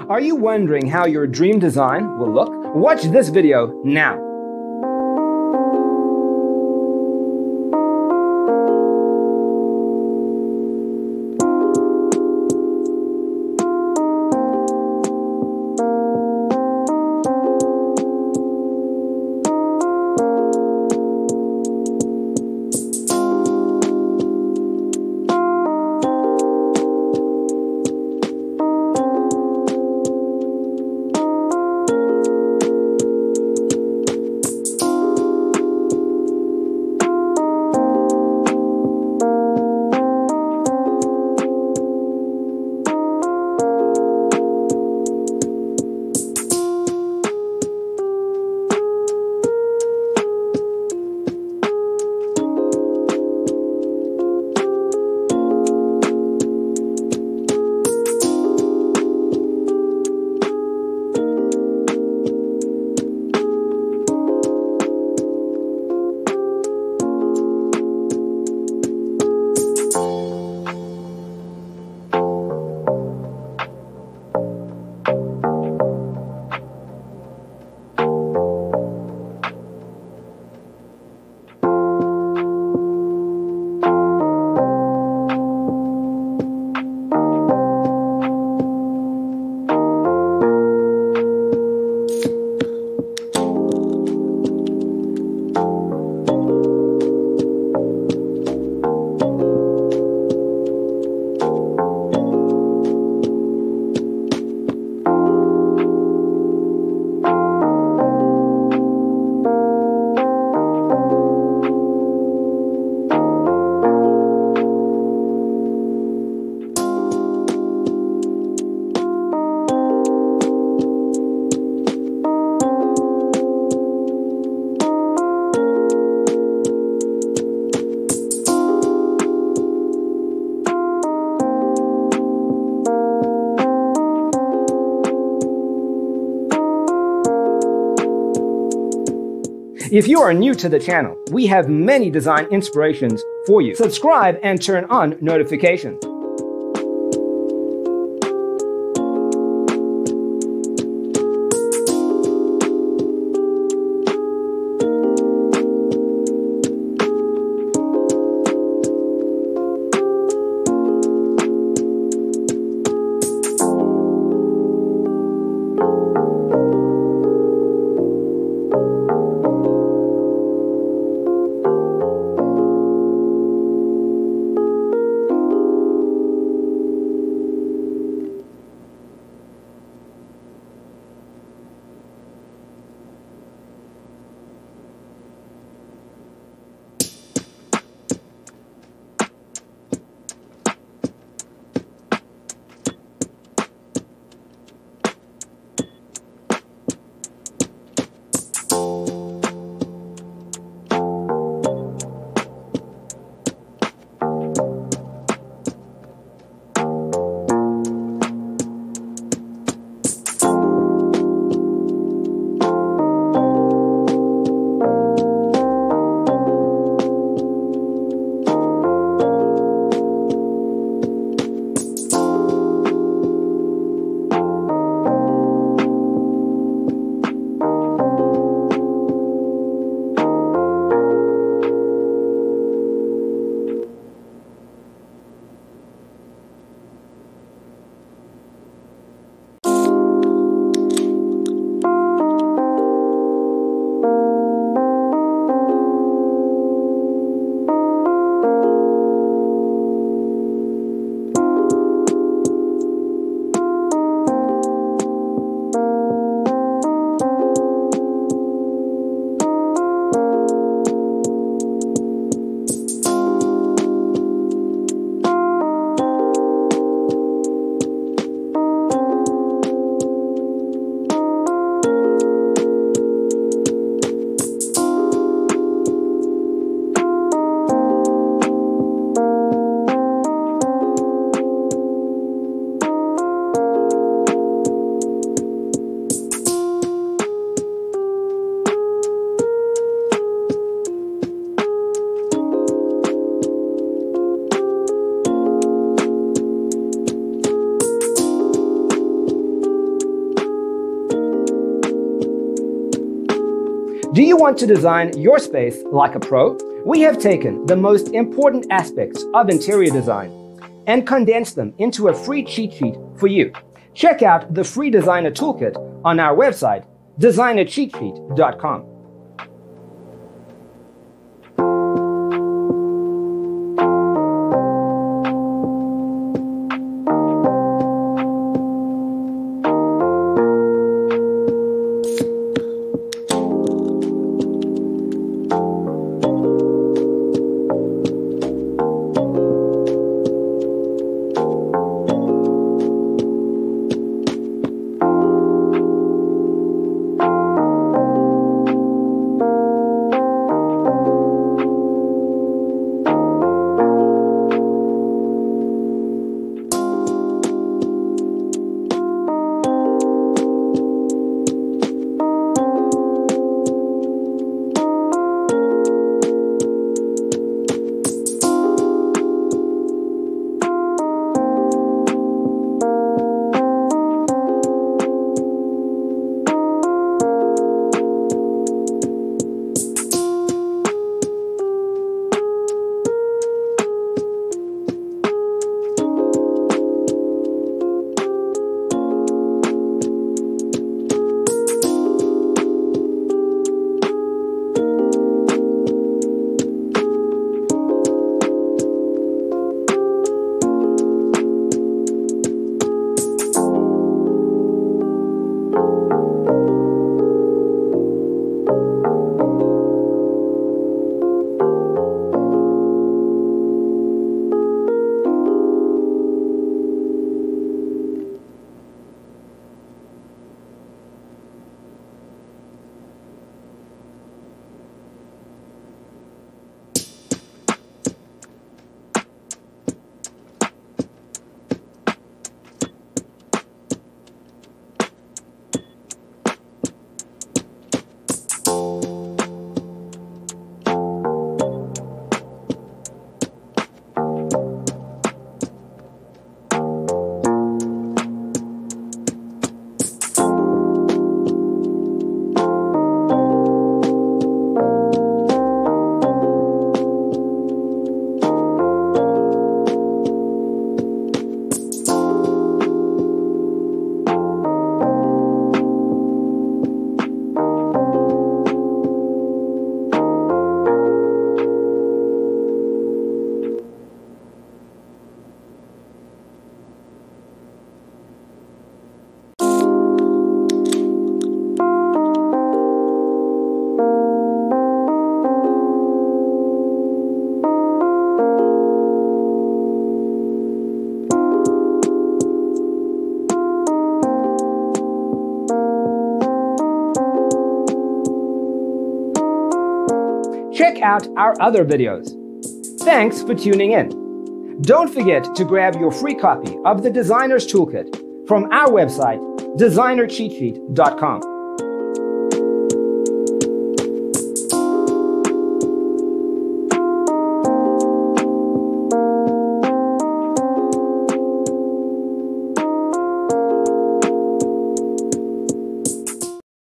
Are you wondering how your dream design will look? Watch this video now. If you are new to the channel, we have many design inspirations for you. Subscribe and turn on notifications. Do you want to design your space like a pro? We have taken the most important aspects of interior design and condensed them into a free cheat sheet for you. Check out the free designer toolkit on our website, designercheatsheet.com. Check out our other videos. Thanks for tuning in. Don't forget to grab your free copy of the Designer's Toolkit from our website, designercheatsheet.com.